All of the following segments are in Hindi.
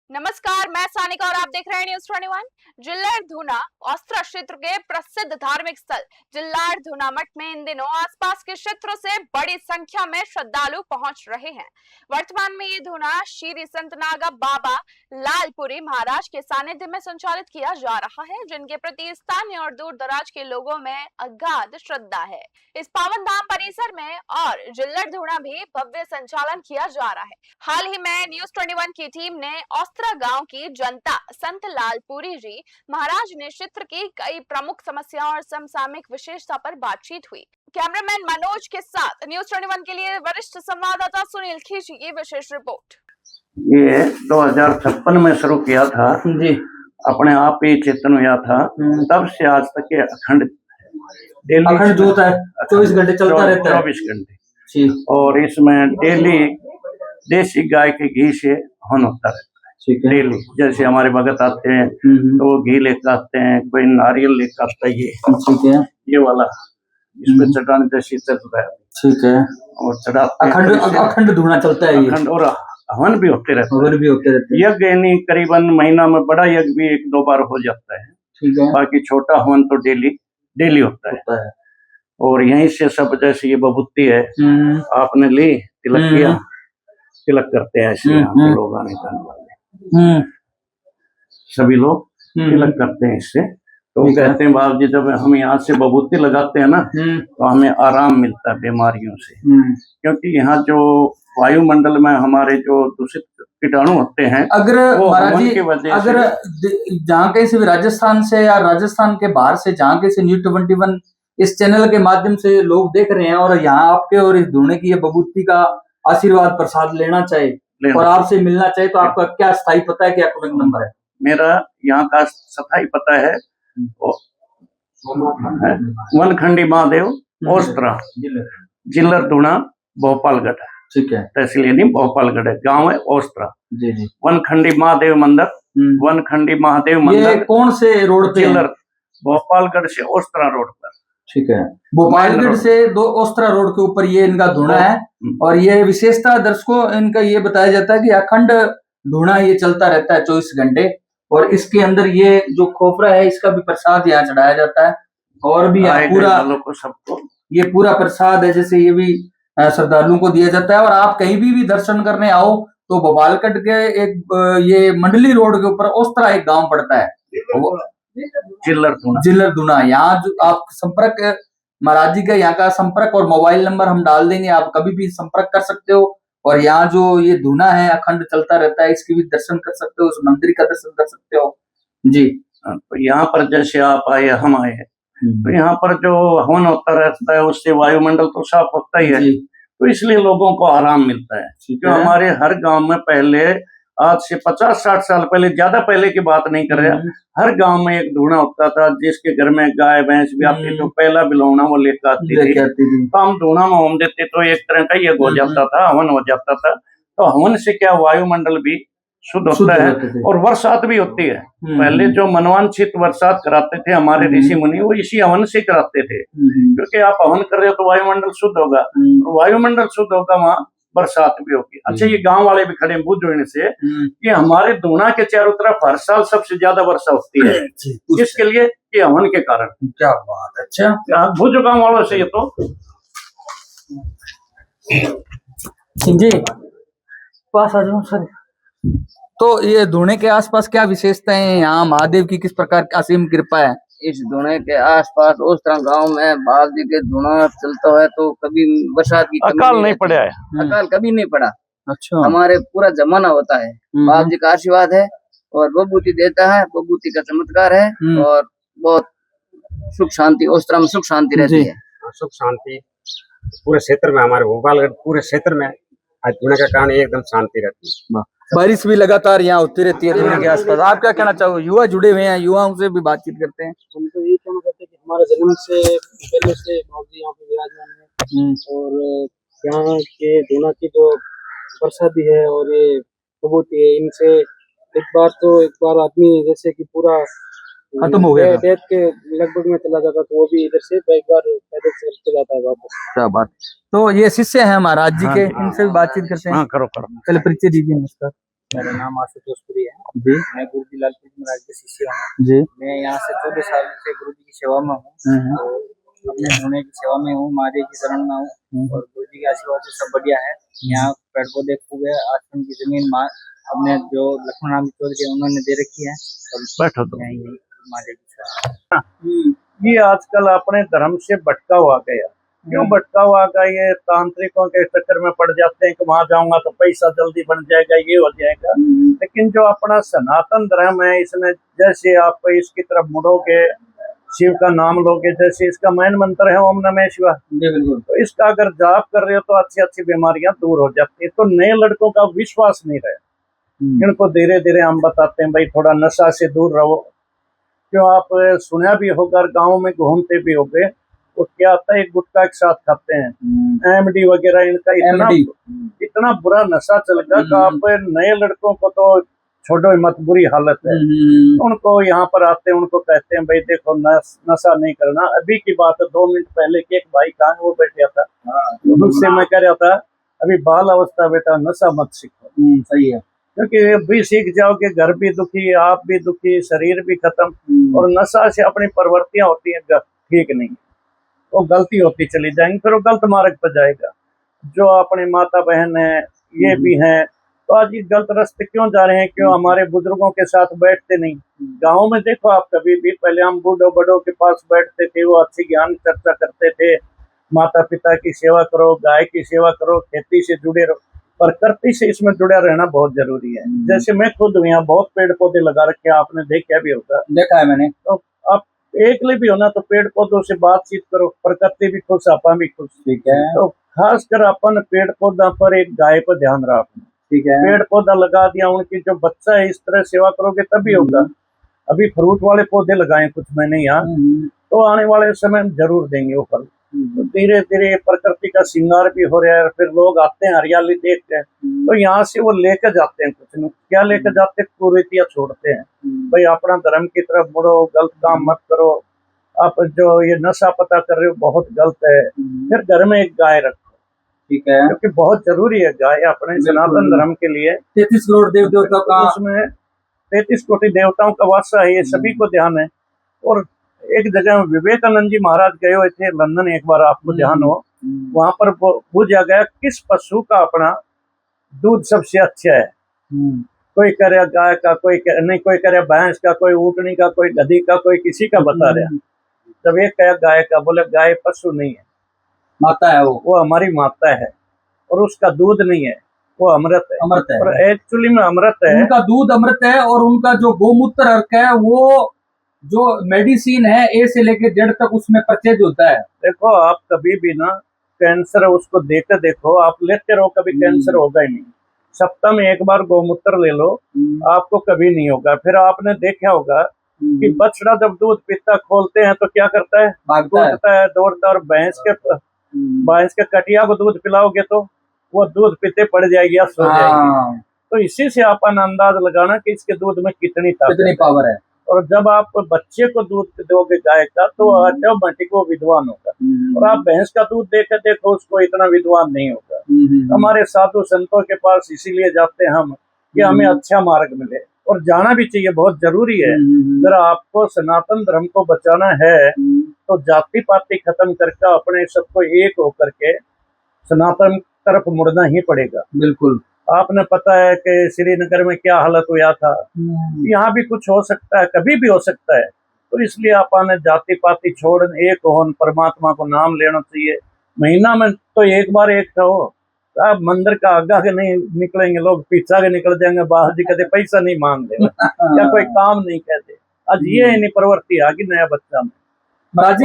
नमस्कार, मैं सानिका और आप देख रहे हैं न्यूज 21। जिल्लार धूना औस्त्रा क्षेत्र के प्रसिद्ध धार्मिक स्थल जिल्लार धूना मठ में इन दिनों आसपास के क्षेत्रों से बड़ी संख्या में श्रद्धालु पहुंच रहे हैं। वर्तमान में ये धूना श्री संत नागा बाबा लालपुरी महाराज के सानिध्य में संचालित किया जा रहा है, जिनके प्रति स्थानीय और दूर दराज के लोगों में अगाध श्रद्धा है। इस पावन धाम परिसर में और जिल्लार धूना भी भव्य संचालन किया जा रहा है। हाल ही में न्यूज 21 की टीम ने औस्त्रा गांव की जनता संत लालपुरी जी महाराज ने क्षेत्र की कई प्रमुख समस्याओं और समसामयिक विशेषता पर बातचीत हुई। कैमरामैन मनोज के साथ न्यूज 21 के लिए वरिष्ठ संवाददाता सुनील खींची की विशेष रिपोर्ट। ये 2056 में शुरू किया था जी, अपने आप ही चेतन हुआ था। तब से आज तक ये अखंड जो होता है 24 घंटे चलता रहता है। 24 घंटे और इसमें डेली देसी गाय के घी से हवन होता रहता है डेली। जैसे हमारे भगत आते हैं तो वो घी लेकर आते हैं, कोई नारियल लेकर आता है, ये वाला इसमें चढ़ाने जैसे चलता है। ठीक है, और चढ़ाते अखंड धूना चलता है अखंड, और हवन भी होते रहते हैं। यज्ञ यानी करीबन महीना में बड़ा यज्ञ भी 1-2 बार हो जाता है। ठीक है, बाकी छोटा हवन तो डेली होता है। और यहीं से सब, जैसे ये बबूती है आपने ली, तिलक किया, तिलक करते हैं ऐसे यहाँ के लोग आने जाने वाले सभी लोग तिलक करते हैं इससे। तो कहते हैं बाबू जी, जब हम यहाँ से बबूती लगाते हैं ना तो हमें आराम मिलता है बीमारियों से, क्योंकि यहाँ जो वायुमंडल में हमारे जो दूषित कीटाणु होते हैं, अगर महाराज जी अगर जहाँ कहीं से भी राजस्थान से या राजस्थान के बाहर से जहाँ कहीं से न्यूज 21 इस चैनल के माध्यम से लोग देख रहे हैं और यहाँ आपके और इस धूने की ये बबूती का आशीर्वाद प्रसाद लेना चाहिए और आपसे मिलना चाहिए, तो आपका क्या स्थायी पता है, क्या कॉन्टेक्ट नंबर है? मेरा यहाँ का स्थायी पता है वनखंडी महादेव औस्त्रा, जिल्लार धूना, भोपालगढ़। ठीक है, तहसील यानी भोपालगढ़ है, गांव है औस्त्रा। जी जी। वनखंडी महादेव मंदिर, वनखंडी महादेव मंदिर। ये कौन से रोड पे? जिल्लार, भोपालगढ़ से औस्त्रा रोड पर। ठीक है, भोपालगढ़ से औस्त्रा रोड के ऊपर ये इनका धूना है। और ये विशेषता दर्शकों इनका ये बताया जाता है कि अखंड धूना ये चलता रहता है 24 घंटे। और इसके अंदर ये जो खोपरा है इसका भी प्रसाद यहाँ चढ़ाया जाता है। और भी पूरा सबको ये पूरा प्रसाद है, जैसे ये भी श्रद्धालुओं को दिया जाता है। और आप कहीं भी दर्शन करने आओ तो भोपालगढ़ के एक ये मंडली रोड के ऊपर औस्त्रा एक गांव पड़ता है, जिल्लार धूना। यहाँ जो आप संपर्क महाराज जी का यहाँ का संपर्क और मोबाइल नंबर हम डाल देंगे, आप कभी भी संपर्क कर सकते हो। और यहाँ जो ये धूना है अखंड चलता रहता है, इसकी भी दर्शन कर सकते हो, उस मंदिर का दर्शन कर सकते हो जी। तो यहाँ पर जैसे आप आए, हम आए, तो यहाँ पर जो हवन होता रहता है उससे वायुमंडल तो साफ होता ही है, तो इसलिए लोगों को आराम मिलता है। क्योंकि हमारे हर गांव में पहले, आज से 50-60 साल पहले, ज्यादा पहले की बात नहीं कर रहे, हर गांव में एक धूना होता था। जिसके घर में गाय भैंस भी आती तो पहला बिलौना वो लेकर आती थी, तो हम धूना में होम देते तो एक तरह का ये हो जाता था, हवन हो जाता था। तो हवन से क्या वायुमंडल भी शुद्ध होता है और बरसात भी होती है। पहले जो मनवांछित बरसात कराते थे हमारे ऋषि मुनि, वो इसी हवन से कराते थे, क्योंकि आप हवन कर रहे हो तो वायुमंडल शुद्ध होगा, वायुमंडल शुद्ध होगा, वहाँ बरसात भी होगी। अच्छा, ये गांव वाले भी खड़े बुझ होने से कि हमारे धूना के चारों तरफ हर साल सबसे ज्यादा वर्षा होती है, इसके लिए ये हवन के कारण। क्या बात, अच्छा भुज गांव वालों से ये तो जी पास आ जाओ सर। तो ये धूने के आसपास क्या विशेषताएं हैं? यहाँ महादेव की किस प्रकार की असीम कृपा है? इस धूने के आसपास उस तरह गांव में बाप जी के धूना चलता है तो कभी बरसात की अकाल नहीं पड़ा है, अकाल कभी नहीं पड़ा। अच्छा, हमारे पूरा जमाना होता है, बाप जी का आशीर्वाद है और बबूती देता है, बबूती का चमत्कार है और बहुत सुख शांति उस तरह में सुख शांति रहती है। सुख शांति पूरे क्षेत्र में, हमारे भोपालगढ़ पूरे क्षेत्र में आज धूने के कारण एकदम शांति रहती है। बारिश भी लगातार यहाँ होती रहती है धूने के आसपास। आप क्या कहना चाहोगे? युवा जुड़े हुए हैं, युवाओं से भी बातचीत करते हैं। हम तो यही कहना चाहते हैं कि हमारा जन्म से पहले से बाबू जी यहाँ पे विराजमान है और यहाँ के धूना की जो प्रसादी है और ये बबूती है, इनसे एक बार आदमी जैसे कि पूरा खत्म हो गया, डेथ के लगभग में चला जाता, तो वो भी इधर से एक बार पैदल चल जाता है वापस। क्या बात। तो ये शिष्य हैं महाराज जी के, इनसे भी बातचीत करते हैं। हाँ, करो। पहले परिचय दीजिए। नमस्कार। मेरा नाम आशुतोष पुरी है जी मैं गुरु जी लालपुर महाराज के शिष्य हूँ जी मैं यहाँ से 14 साल से गुरु जी की सेवा में हूँ तो अपने होने की सेवा में हूँ महादेव की शरण में हूँ और गुरु जी के आशीर्वाद से सब बढ़िया है यहाँ पेड़ पौधे खूब है आश्रम की जमीन अपने जो लक्ष्मण राम चौधरी उन्होंने दे रखी है बैठो तो महादेव की शरण ये आजकल अपने धर्म से भटका हुआ गया क्यों भटका हुआ गया ये तांत्रिकों के चक्कर में पड़ जाते हैं कि वहां जाऊंगा तो पैसा जल्दी बन जाएगा ये हो जाएगा लेकिन जो अपना सनातन धर्म है इसमें जैसे आप इसकी तरफ मुड़ोगे शिव का नाम लोगे जैसे इसका मेन मंत्र है ओम नमः शिवाय तो इसका अगर जाप कर रहे हो तो अच्छी अच्छी बीमारियां दूर हो जाती है तो नए लड़कों का विश्वास नहीं रहे इनको धीरे धीरे हम बताते हैं भाई थोड़ा नशा से दूर रहो क्यों आप सुना भी होगा गाँव में घूमते भी होगे वो क्या आता है गुटखा के साथ खाते हैं एमडी वगैरह इनका इतना बुरा नशा चल गया कि आप नए लड़कों को तो छोड़ो मत बुरी हालत है उनको यहाँ पर आते हैं उनको कहते हैं भाई देखो नशा नहीं करना अभी की बात है 2 मिनट पहले के एक भाई कहाँ वो बैठा था उससे मैं कह रहा था अभी बाल अवस्था बेटा नशा मत सीखो सही है क्योंकि भी सीख जाओगे घर भी दुखी आप भी दुखी शरीर भी खत्म और नशा से अपनी प्रवृत्तियां होती हैं ठीक नहीं वो गलती होती चली जाएंगी फिर वो गलत मार्ग पर जाएगा जो अपने माता बहन है ये भी हैं तो आज ये गलत रास्ते क्यों जा रहे हैं क्यों हमारे बुजुर्गों के साथ बैठते नहीं गाँव में देखो आप कभी भी पहले हम बूढ़ों बड़ों के पास बैठते थे वो अच्छी ज्ञान चर्चा करते थे माता पिता की सेवा करो गाय की सेवा करो खेती से जुड़े रहो प्रकृति से इसमें जुड़ा रहना बहुत जरूरी है जैसे मैं खुद हूँ यहाँ बहुत पेड़ पौधे लगा रखे हैं आपने देखा भी होगा देखा है मैंने तो आप एकले भी हो ना तो पेड़ पौधों से बातचीत करो प्रकृति भी खुश आपा भी खुश ठीक है तो खासकर अपन पेड़ पौधा पर एक गाय पर ध्यान रखना ठीक है पेड़ पौधा लगा दिया उनकी जो बच्चा है इस तरह सेवा करोगे तभी होगा अभी फ्रूट वाले पौधे लगाए कुछ मैंने यहाँ तो आने वाले समय में जरूर देंगे वो फल तो धीरे धीरे प्रकृति का श्रृंगार भी हो रहा है फिर लोग आते हैं हरियाली देखते हैं तो यहाँ से वो लेकर जाते हैं कुछ नहीं क्या लेकर जाते हैं कुरीतियां छोड़ते हैं भाई अपना धर्म की तरफ मुड़ो गलत काम मत करो आप जो ये नशा पता कर रहे हो बहुत गलत है फिर घर में एक गाय रखो ठीक है क्योंकि बहुत जरूरी है गाय अपने सनातन धर्म के लिए 33 करोड़ देव देवताओं का उसमें 33 कोटि देवताओं का वासा है ये सभी को ध्यान है और एक जगह विवेकानंद जी महाराज गए हुए थे लंदन एक बार आपको ध्यान हो वहां पर पूछा गया किस पशु का अपना दूध सबसे अच्छा है कोई कह रहा गाय का कोई नहीं कोई कह रहा भैंस का कोई ऊँटनी का कोई गधी का कोई किसी का बता रहा जब एक कहा गाय का बोले गाय पशु नहीं है माता है वो हमारी माता है और उसका दूध नहीं है वो अमृत है और एक्चुअली में अमृत है उनका दूध अमृत है और उनका जो गोमूत्र अर्क है वो जो मेडिसिन है ए से लेके जेड तक उसमें परचेज होता है देखो आप कभी भी ना कैंसर उसको देखकर देखो आप लेते रहो कभी कैंसर होगा ही नहीं सप्ताह में एक बार गोमूत्र ले लो आपको कभी नहीं होगा फिर आपने देखा होगा कि बछड़ा जब दूध पीता खोलते हैं तो क्या करता है भागता है दौड़ता और भैंस के कटिया को दूध पिलाओगे तो वो दूध पीते पड़ जाएगी या सो जाएगी तो इसी से अपन अंदाज लगाना कि इसके दूध में कितनी पावर है और जब आप बच्चे को दूध दोगे गाय का तो ऑटोमेटिक वो विद्वान होगा और आप भैंस का दूध देकर देखो उसको इतना विद्वान नहीं होगा हमारे साधु संतों के पास इसीलिए जाते हैं हम कि हमें अच्छा मार्ग मिले और जाना भी चाहिए बहुत जरूरी है अगर आपको सनातन धर्म को बचाना है तो जाति पाति खत्म करके अपने सबको एक होकर के सनातन तरफ मुड़ना ही पड़ेगा बिल्कुल आपने पता है कि श्रीनगर में क्या हालत हुआ था यहाँ भी कुछ हो सकता है कभी भी हो सकता है तो इसलिए आपने जाति पाति छोड़ एक हो परमात्मा को नाम लेना चाहिए महीना में तो एक बार एक कहो आप मंदिर का आगा के नहीं निकलेंगे लोग पीछा के निकल जाएंगे बाहर जी कहते पैसा नहीं मांग दे या कोई काम नहीं कहते आज ये नहीं प्रवृत्ति आ गई नया बच्चा में मैं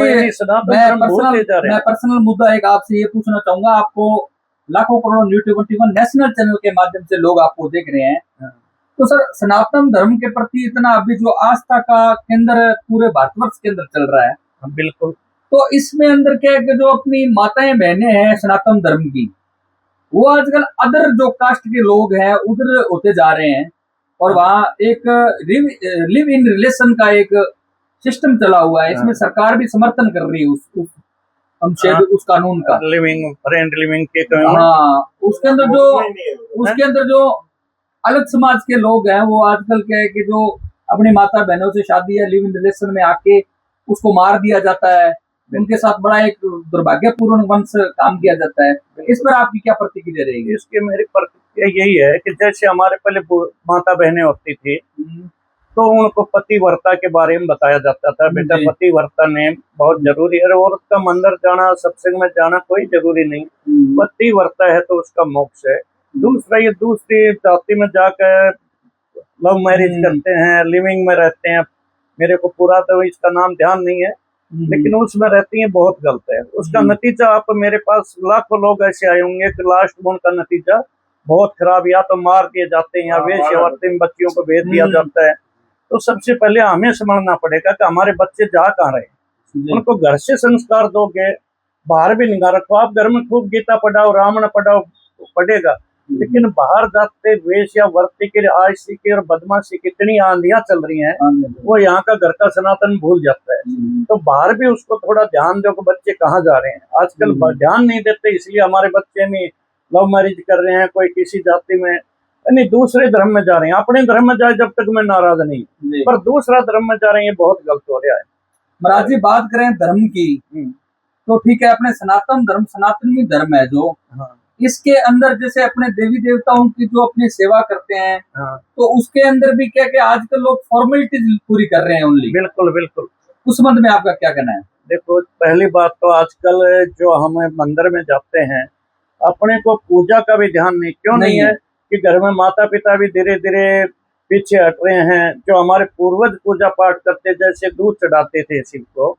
पर्सनल मुद्दा एक आपसे ये पूछना चाहूंगा आपको लाखों करोड़ों न्यूज21 नेशनल चैनल के माध्यम से लोग आपको देख रहे हैं तो सर सनातन धर्म के प्रति इतना अभी जो आस्था का केंद्र पूरे भारतवर्ष के अंदर चल रहा है बिल्कुल तो इसमें अंदर क्या है कि जो अपनी माताएं बहनें हैं सनातन धर्म की वो आजकल अदर जो कास्ट के लोग हैं उधर होते जा रहे हैं और वहाँ एक लिव इन रिलेशन का एक सिस्टम चला हुआ है इसमें सरकार भी समर्थन कर रही है उस कानून का लिविंग फ्रेंड लिविंग के उसके अंदर जो अलग समाज के लोग हैं वो आजकल क्या है कि जो अपनी माता बहनों से शादी या लिव इन रिलेशन में आके उसको मार दिया जाता है, उनके साथ बड़ा एक दुर्भाग्यपूर्ण वंश काम किया जाता है। इस पर आपकी क्या प्रतिक्रिया रहेगी? इसकी मेरी प्रतिक्रिया यही है कि जैसे हमारे पहले माता बहनें होती थी तो उनको पतिव्रता के बारे में बताया जाता था, बेटा पतिव्रता ने बहुत जरूरी है और उसका मंदिर जाना सत्संग में जाना कोई जरूरी नहीं, पतिव्रता है तो उसका मोक्ष है। दूसरा ये दूसरी जाति में जाकर लव मैरिज करते हैं, लिविंग में रहते हैं, मेरे को पूरा तो इसका नाम ध्यान नहीं है लेकिन उसमें रहती है, बहुत गलत है। उसका नतीजा आप मेरे पास लाखों लोग ऐसे आए होंगे कि लास्ट में उनका नतीजा बहुत खराब, या तो मार दिए जाते हैं या वेश्यावृत्ति में बच्चियों को भेज दिया जाता है। तो सबसे पहले हमें समझना पड़ेगा कि हमारे बच्चे जा कहाँ रहे। उनको घर से संस्कार दोगे, बाहर भी निगाह रखो। आप घर में खूब गीता पढ़ाओ, रामायण पढ़ाओ, पढ़ेगा, लेकिन बाहर जाते वेश्यावृत्ति की, आयसी की और बदमाशी की इतनी आंधियां चल रही हैं, वो यहाँ का घर का सनातन भूल जाता है। तो बाहर भी उसको थोड़ा ध्यान दो कि बच्चे कहाँ जा रहे हैं। आजकल ध्यान नहीं देते, इसलिए हमारे बच्चे में लव मैरिज कर रहे हैं, कोई किसी जाति में, यानी दूसरे धर्म में जा रहे हैं। अपने धर्म में जाए जब तक मैं नाराज नहीं, पर दूसरा धर्म में जा रहे हैं, ये बहुत गलत हो रहा है। महाराज जी बात करें धर्म की तो ठीक है, अपने सनातन धर्म सनातनी धर्म है जो, इसके अंदर जैसे अपने देवी देवताओं की जो अपनी सेवा करते हैं, तो उसके अंदर भी क्या क्या आजकल लोग फॉर्मेलिटीज पूरी कर रहे हैं ओनली। बिल्कुल बिल्कुल। उस संबंध में आपका क्या कहना है? देखो, पहली बात तो आजकल जो हम मंदिर में जाते हैं, अपने को पूजा का भी ध्यान नहीं है कि घर में माता पिता भी धीरे धीरे पीछे हट रहे हैं। जो हमारे पूर्वज पूजा पाठ करते, जैसे दूध चढ़ाते थे शिव को,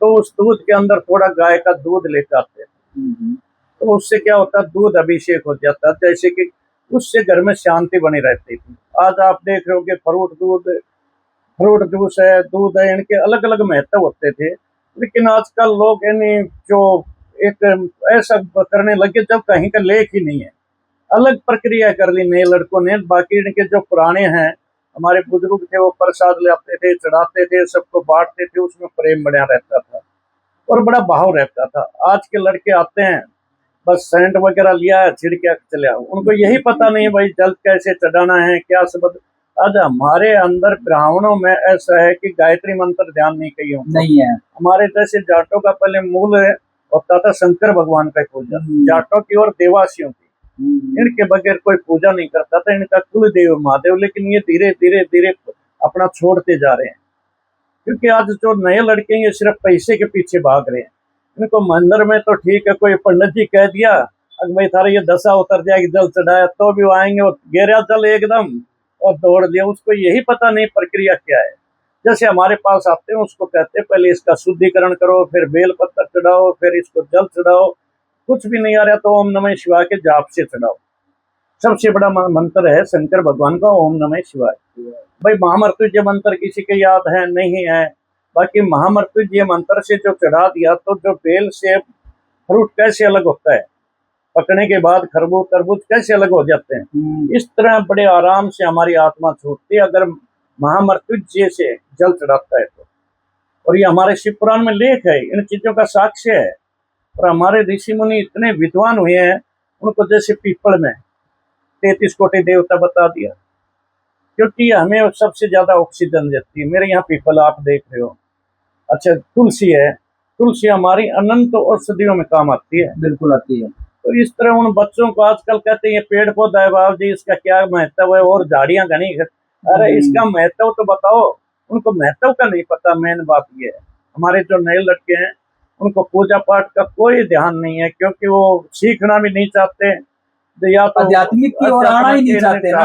तो उस दूध के अंदर थोड़ा गाय का दूध लेकर आते थे, तो उससे क्या होता, दूध अभिषेक हो जाता, जैसे कि उससे घर में शांति बनी रहती थी। आज आप देख रहे हो कि फ्रूट जूस है, दूध है, इनके अलग अलग महत्व होते थे, लेकिन आजकल लोग यानी जो एक ऐसा करने लगे जब कहीं का लेख ही नहीं है, अलग प्रक्रिया कर ली नए लड़कों ने। बाकी इनके जो पुराने हैं, हमारे बुजुर्ग थे, वो प्रसाद लाते थे, चढ़ाते थे, सबको बांटते थे, उसमें प्रेम बना रहता था और बड़ा भाव रहता था। आज के लड़के आते हैं, बस सेंट वगैरह लिया है, छिड़के चले आओ, उनको यही पता नहीं भाई जल कैसे चढ़ाना है, क्या सब। आज हमारे अंदर ब्राह्मणों में ऐसा है कि गायत्री मंत्र ध्यान नहीं है। हमारे जैसे जाटों का पहले मूल होता था शंकर भगवान का पूजा, जाटों की और देवासियों की, इनके बगैर कोई पूजा नहीं करता था। इनका कुल देव महादेव, लेकिन ये धीरे धीरे धीरे अपना छोड़ते जा रहे हैं, क्योंकि आज जो नए लड़के ये सिर्फ पैसे के पीछे भाग रहे हैं। इनको मंदिर में तो ठीक है, कोई पंडित जी कह दिया अगर भाई थारा ये दशा उतर जाएगी, जल चढ़ाया, तो भी वो आएंगे, वो गेरा जल एकदम और दौड़ दिया। उसको यही पता नहीं प्रक्रिया क्या है। जैसे हमारे पास आते हैं, उसको कहते हैं पहले इसका शुद्धिकरण करो, फिर बेल पत्थर चढ़ाओ, फिर इसको जल चढ़ाओ, कुछ भी नहीं आ रहा तो ओम नमः शिवाय के जाप से चढ़ाओ। सबसे बड़ा मंत्र है शंकर भगवान का ओम नमः शिवाय। भाई महामृत्युंजय मंत्र किसी के याद है? नहीं है। बाकी महामृत्युंजय मंत्र से जो चढ़ा दिया, तो जो बेल से फ्रूट कैसे अलग होता है, पकने के बाद खरबूज तरबूज कैसे अलग हो जाते हैं, इस तरह बड़े आराम से हमारी आत्मा छूटती है अगर महामृत्युंजय से जल चढ़ाता है तो। और ये हमारे शिव पुराण में लेख है, इन चीजों का साक्ष्य है। और हमारे ऋषि मुनि इतने विद्वान हुए हैं, उनको जैसे पीपल में 33 कोटि देवता बता दिया, क्योंकि हमें सबसे ज्यादा ऑक्सीजन देती है। मेरे यहाँ पीपल आप देख रहे हो, अच्छा तुलसी है, तुलसी हमारी अनंत औषधियों में काम आती है। बिल्कुल आती है। तो इस तरह उन बच्चों को आजकल कहते हैं ये पेड़ पौधा है, बाबू जी इसका क्या महत्व है, और झाड़ियां घनी, अरे इसका महत्व तो बताओ। उनको महत्व का नहीं पता। मेन बात ये है, हमारे जो नए लड़के हैं उनको पूजा पाठ का कोई ध्यान नहीं है, क्योंकि वो सीखना भी नहीं चाहते, या तो आध्यात्मिक की ओर आना ही नहीं चाहते ना।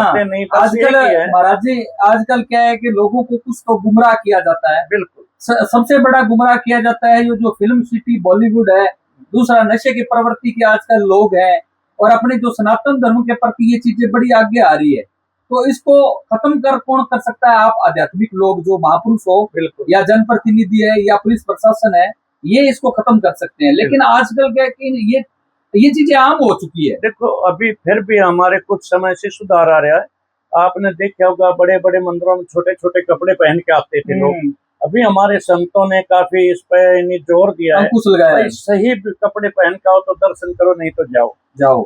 आजकल महाराज जी, आजकल क्या है कि लोगों को कुछ तो गुमराह किया जाता है। बिल्कुल सबसे बड़ा गुमराह किया जाता है ये जो फिल्म सिटी बॉलीवुड है, दूसरा नशे की प्रवृत्ति के आजकल लोग हैं, और अपने जो सनातन धर्म के प्रति ये चीजें बड़ी आगे आ रही है। तो इसको खत्म कौन कर सकता है? आप आध्यात्मिक लोग जो महापुरुष हो, या जनप्रतिनिधि है, या पुलिस प्रशासन है, ये इसको खत्म कर सकते हैं। लेकिन आजकल क्या है कि ये चीजें आम हो चुकी है। देखो अभी फिर भी हमारे कुछ समय से सुधार आ रहा है। आपने देखा होगा बड़े बड़े मंदिरों में छोटे छोटे कपड़े पहन के आते थे लोग। अभी हमारे संतों ने काफी इस पे जोर दिया है, अंकुश लगाया है। सही कपड़े पहन के आओ तो दर्शन करो, नहीं तो जाओ।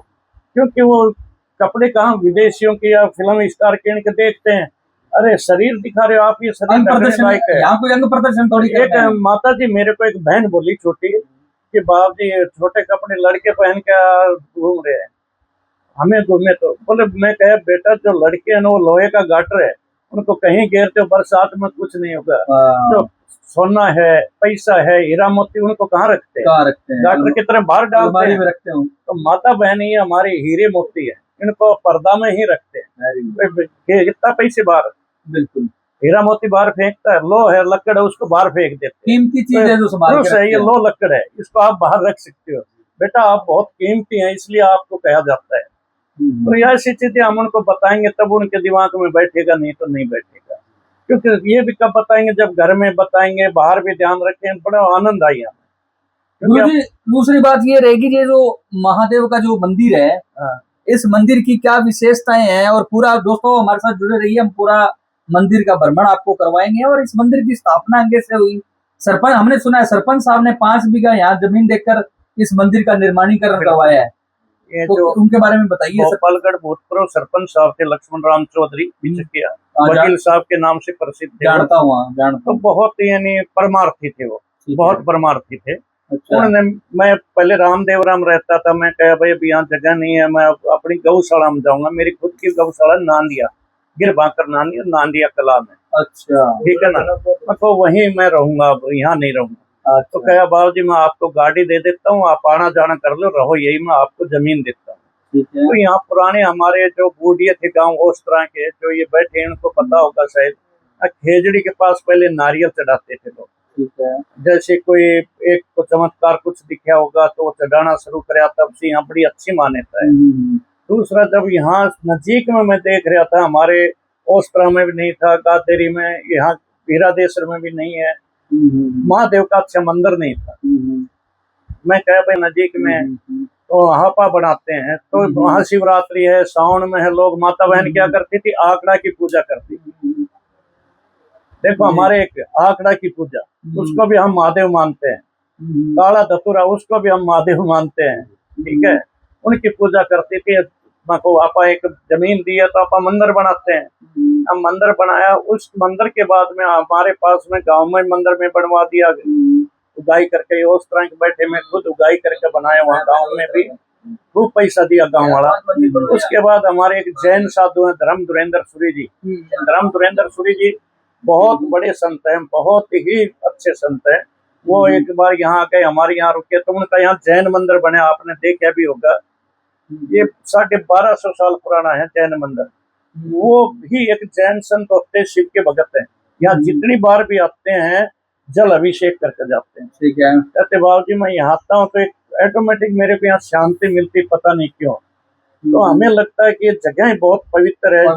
क्योंकि वो कपड़े कहाँ विदेशियों की या फिल्म स्टार के इनके देखते हैं, अरे शरीर दिखा रहे हो आप, ये शरीर अंग ढकने प्रदर्शन, लायक है। यहाँ कोई अंग प्रदर्शन थोड़ी एक करना है। माता जी, मेरे को एक बहन बोली छोटी कि बाप जी ये छोटे कपड़े लड़के पहन के घूम रहे हैं, हमें घूमे तो बोले, मैं कहे बेटा जो लड़के हैं ना वो लोहे का गाटर है, उनको कहीं घेरते हो बरसात में कुछ नहीं होगा। जो सोना है, पैसा है, हीरा मोती, उनको कहाँ रखते हैं? कहाँ रखते हैं? गाटर की तरह बाहर डालते अलमारी हैं। में रखते हो। तो माता बहन ये हमारे हीरे मोती है, इनको पर्दा में ही रखते हैं। कितना पैसे बाहर, बिल्कुल हीरा मोती बाहर फेंकता है, लो है लकड़ है उसको बाहर फेंक देते हैं। कीमती चीज है जो संभाल के है, रखते ये हैं। लो लकड़ है, इसको आप बाहर रख सकते हो, बेटा आप बहुत कीमती हैं इसलिए आपको कहा जाता है। तो ये ऐसी चीजें हम उनको बताएंगे तब उनके दिमाग में बैठेगा, नहीं तो नहीं बैठेगा। क्योंकि ये भी कब बताएंगे, जब घर में बताएंगे, बाहर भी ध्यान रखें, बड़ा आनंद आई हमें। गुरुजी दूसरी बात ये रहेगी, ये जो महादेव का जो मंदिर है, हाँ। इस मंदिर की क्या विशेषताएं हैं, और पूरा दोस्तों हमारे साथ जुड़े रहिए, हम पूरा मंदिर का भ्रमण आपको करवाएंगे। और इस मंदिर की स्थापना कैसे हुई, सरपंच, हमने सुना है सरपंच साहब ने 5 बीघा यहाँ जमीन देकर इस मंदिर का निर्माणीकरण करवाया है, ये तो जो उनके बारे में बताइए। गोपालगढ़ भूतपूर्व सरपंच साहब थे लक्ष्मण राम चौधरी बिचकिया, वकील साहब के नाम से प्रसिद्ध थे। जानता हूँ, जानता तो हूँ। बहुत यानी परमार्थी थे वो, बहुत परमार्थी थे। अच्छा। उन्होंने, मैं पहले रामदेवराम रहता था, मैं कहा भाई अब यहाँ जगह नहीं है, मैं अपनी गौशाला में जाऊंगा। मेरी खुद की गौशाला नांदिया, गिरबाकर नांदिया कला में। अच्छा, ठीक है ना, तो वहीं मैं रहूंगा, अब यहाँ नहीं रहूंगा। तो कहा बाबू जी मैं आपको गाड़ी दे देता हूँ, आप आना जाना कर लो, रहो यही, मैं आपको जमीन देता हूँ। ठीक है। तो यहाँ पुराने हमारे जो बूढ़िया थे गांव उस तरह के, जो ये बैठे हैं उनको पता होगा शायद, खेजड़ी के पास पहले नारियल चढ़ाते थे लोग। ठीक है। जैसे कोई एक को चमत्कार कुछ दिखा होगा तो वो चढ़ाना शुरू करे, तब से यहाँ बड़ी अच्छी मान्यता है। दूसरा, जब यहाँ नजीक में मैं देख रहा था, हमारे ओस्त्रा में भी नहीं था, गादेरी में, यहाँ वीरादेश्वर में भी नहीं है, महादेव का अच्छा मंदिर नहीं था। मैं कह भाई नजीक में तो हापा बनाते हैं, तो महाशिवरात्रि है, सावन में है, लोग, माता बहन क्या करती थी, आंकड़ा की पूजा करती थी। देखो हमारे एक आंकड़ा की पूजा, उसको भी हम महादेव मानते हैं। काला धतुरा, उसको भी हम महादेव मानते हैं। ठीक है, उनकी पूजा करती थी। को आपा एक जमीन दी है तो आपा मंदिर बनाते हैं। हम मंदिर बनाया, उस मंदिर के बाद में हमारे पास में गांव में मंदिर में बनवा दिया, उगाई करके, उस तरह के बैठे में खुद उगाई करके बनाया, वहाँ गांव में भी खूब पैसा दिया गांव वाला। उसके बाद हमारे एक जैन साधु हैं धर्म दुरेंद्र सूरी जी। धर्म दुरेंद्र सूरी जी बहुत बड़े संत हैं, बहुत ही अच्छे संत हैं। वो एक बार यहाँ आ गए, हमारे यहाँ रुके, तो उनका यहाँ जैन मंदिर बने, आपने देखा भी होगा। ये 1250 साल पुराना है जैन मंदिर। वो भी एक जैन संत होते हैं, शिव के भगत हैं। यहाँ जितनी बार भी आते हैं जल अभिषेक करके जाते हैं। ठीक है, कहते बाबू जी मैं यहाँ आता हूँ तो एक ऑटोमेटिक मेरे को यहाँ शांति मिलती, पता नहीं क्यों। तो हमें लगता है कि ये जगह बहुत पवित्र है,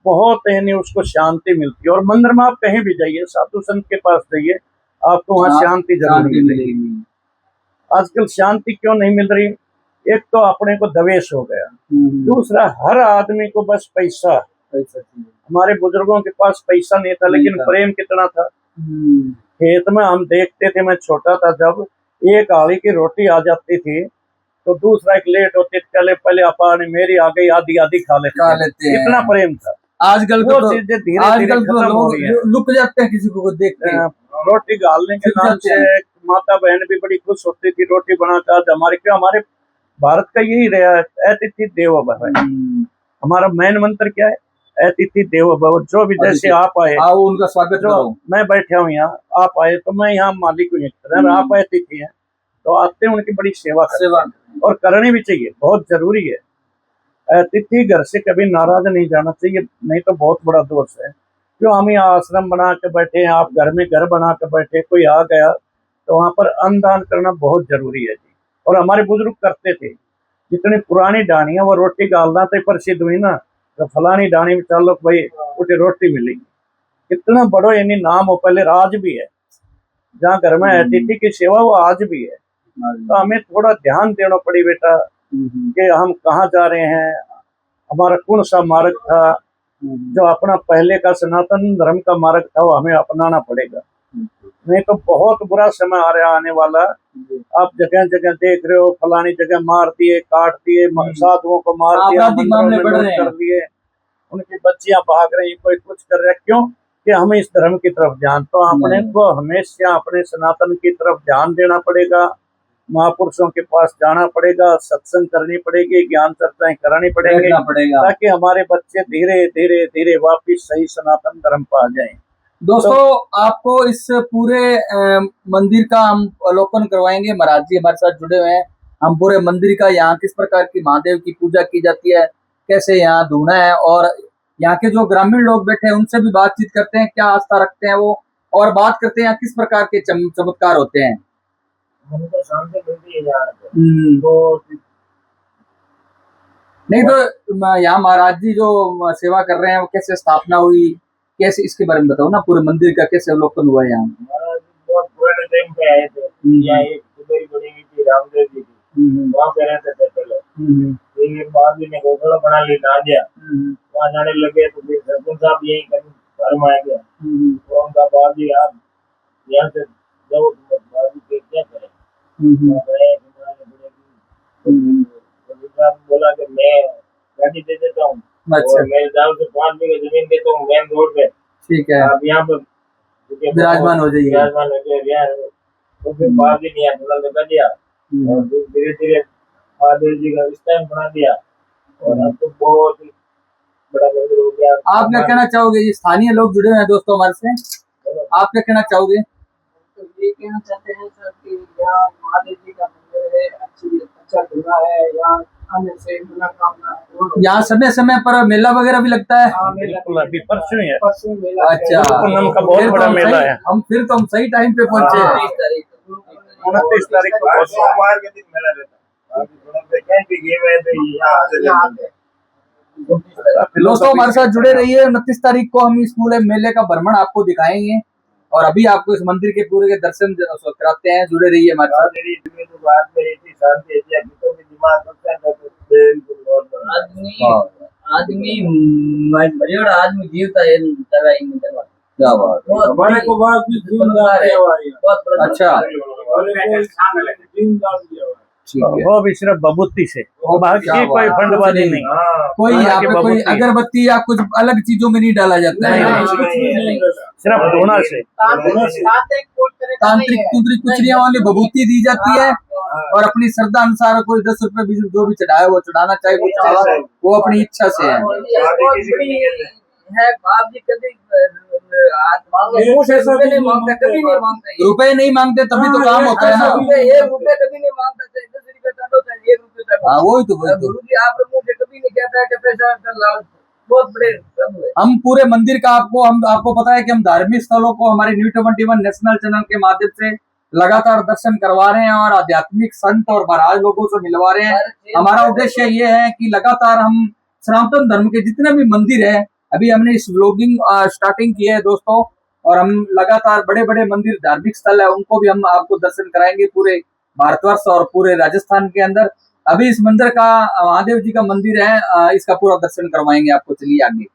बहुत यानी उसको शांति मिलती है। और मंदिर में आप कहीं भी जाइए, साधु संत के पास जाइए, आपको वहाँ शांति जरूर मिलेगी। आजकल शांति क्यों नहीं मिल रही? एक तो अपने को दवेश हो गया, दूसरा हर आदमी को बस पैसा। हमारे बुजुर्गों के पास पैसा नहीं था, लेकिन प्रेम कितना था। खेत में हम देखते थे, मैं छोटा था जब, एक आली की रोटी आ जाती थी तो दूसरा एक लेट होती थी, चले पहले अपा ने मेरी आ गई, आधी आधी खा लेते हैं। इतना प्रेम था। आजकल वो चीजें धीरे धीरे खत्म हो रही है। लुक जाते हैं किसी को देखते हैं। रोटी गालने के नाम से माता बहन भी बड़ी खुश होती थी, रोटी बनाकर। आज हमारे क्यों, हमारे भारत का यही रहा है, अतिथि देवो भव। हमारा मेन मंत्र क्या है? अतिथि देवो भव। जो भी जैसे आप आए, आओ उनका स्वागत करो। मैं बैठा हूँ यहाँ, आप आए तो मैं यहाँ मालिक हूँ, आप अतिथि हैं तो आते हैं, उनकी बड़ी सेवा और करनी भी चाहिए, बहुत जरूरी है। अतिथि घर से कभी नाराज नहीं जाना चाहिए, नहीं तो बहुत बड़ा दोष है। क्यों हम यहाँ आश्रम बना के बैठे हैं, आप घर में घर बना के बैठे, कोई आ गया तो वहाँ पर अन्नदान करना बहुत जरूरी है जी। और हमारे बुजुर्ग करते थे। जितनी पुरानी डानी है वो रोटी गालना तो प्रसिद्ध हुई ना, तो फलानी डानी में चलो भाई उठे रोटी मिलेगी, कितना बड़ो यानी नाम हो। पहले आज भी है, जहाँ घर में अतिथि की सेवा वो आज भी है। तो हमें थोड़ा ध्यान देना पड़ी बेटा कि हम कहाँ जा रहे हैं, हमारा कौन सा मार्ग था। जो अपना पहले का सनातन धर्म का मार्ग था वो हमें अपनाना पड़ेगा, नहीं तो बहुत बुरा समय आ रहा आने वाला। आप जगह जगह देख रहे हो, फलानी जगह मार दिए, काट दिए, साधुओं को मार दिया, आपराधिक मामले बढ़ रहे हैं। कर दिए, उनकी बच्चियां भाग रही, कोई कुछ कर रहा है। क्यों कि हमें इस धर्म की तरफ ध्यान, तो अपने को हमेशा अपने सनातन की तरफ ध्यान देना पड़ेगा, महापुरुषों के पास जाना पड़ेगा, सत्संग करनी पड़ेगी, ज्ञान चर्चाएं करानी पड़ेगी, ताकि हमारे बच्चे धीरे धीरे धीरे वापिस सही सनातन धर्म पर आ जाएं। दोस्तों आपको इस पूरे मंदिर का हम अवलोकन करवाएंगे। महाराज जी हमारे साथ जुड़े हुए हैं। हम पूरे मंदिर का, यहाँ किस प्रकार की महादेव की पूजा की जाती है, कैसे यहाँ धूना है, और यहाँ के जो ग्रामीण लोग बैठे हैं उनसे भी बातचीत करते हैं, क्या आस्था रखते हैं वो, और बात करते हैं यहाँ किस प्रकार के चमत्कार होते हैं। हमको शांति मिलती है यहाँ पे। नहीं तो यहाँ महाराज जी जो सेवा कर रहे हैं वो कैसे स्थापना हुई, कैसे, इसके बारे में बताओ ना, पूरे मंदिर का कैसे अवलोकन हुआ है यहाँ। महाराज बहुत पुराने टाइम पे आए थे, यहाँ एक कुबेरी बनी हुई थी रामदेव जी की, वहाँ पे रहते थे पहले। फिर बाद में गौशाला बना ली नादिया, वहाँ जाने लगे तो फिर सरपंच साहब यही घर में आ गया, तो उनका बाजी आप यहाँ से जाओ, बाजी पे क्या करें, बोला कि मैं गाड़ी दे देता हूँ, और मेरे दाव से 5 बीघा जमीन देता हूँ मेन रोड पे, ठीक है, आप यहाँ पर विराजमान हो जाइए, विराजमान हो जाइए यार। तो फिर बाद ही नहीं आया, लगा दिया, और धीरे धीरे महादेव जी का स्थान बना दिया, और अब तो बहुत ही बड़ा मंदिर हो गया। आप क्या कहना चाहोगे, ये स्थानीय लोग जुड़े हुए हैं दोस्तों हमारे से, आप क्या कहना चाहोगे। तो ये कहना चाहते हैं सर कि यहाँ महादेव जी का मंदिर है, अच्छा धुना है, यहाँ आने से मनोकामना है। यहाँ समय समय पर मेला वगैरह भी लगता है। अभी परसों ही है। परसों मेला। अच्छा, पूनम का बहुत बड़ा मेला है। हम सही टाइम पे पहुंचे हैं। 29 तारीख को सोमवार के दिन मेला रहता है। दोस्तों हमारे साथ जुड़े रहिए। 29 तारीख को हम इस पूरे मेले का भ्रमण आपको दिखाएंगे, और अभी आपको इस मंदिर के पूरे के दर्शन कराते हैं। जुड़े रहिए हमारे साथ। आदमी आदमी जीवता है, क्या बात है। हमारे को बात भी अच्छा, ठीक है। वो भी सिर्फ बबूती से, बाकी कोई फंडबाजी नहीं, कोई यहाँ पे कोई अगरबत्ती या कुछ अलग चीजों में नहीं डाला जाता है, सिर्फ धुना से। तांत्रिक तूंत्रिक कुछ नहीं, वाली बबूती दी जाती है, और अपनी श्रद्धा अनुसार कोई 10 रुपए 20 जो भी चढ़ाए वो चढ़ाना चाहे, वो चाहे वो अपनी इच्छा से है। आप जी कभी नहीं मांगते, कभी नहीं मांगते, रुपए नहीं मांगते तभी तो काम होता है ना। 1 रुपए कभी नहीं मांगता, 10 रुपए का दो, 1 रुपए का। हाँ वही तो गुरु जी आप लोगों से कभी नहीं कहता है कि पैसा लाओ, बहुत बड़े हम पूरे मंदिर का आपको पता है कि हम धार्मिक स्थलों को हमारे न्यू 21 नेशनल चैनल के माध्यम से लगातार दर्शन करवा रहे हैं, और आध्यात्मिक संत और महाराज लोगों से मिलवा रहे हैं। हमारा उद्देश्य ये है कि लगातार हम सनातन धर्म के जितने भी मंदिर है, अभी हमने इस व्लॉगिंग स्टार्टिंग की है दोस्तों, और हम लगातार बड़े बड़े मंदिर धार्मिक स्थल है उनको भी हम आपको दर्शन कराएंगे पूरे भारतवर्ष और पूरे राजस्थान के अंदर। अभी इस मंदिर का, महादेव जी का मंदिर है, इसका पूरा दर्शन करवाएंगे आपको। चलिए आगे।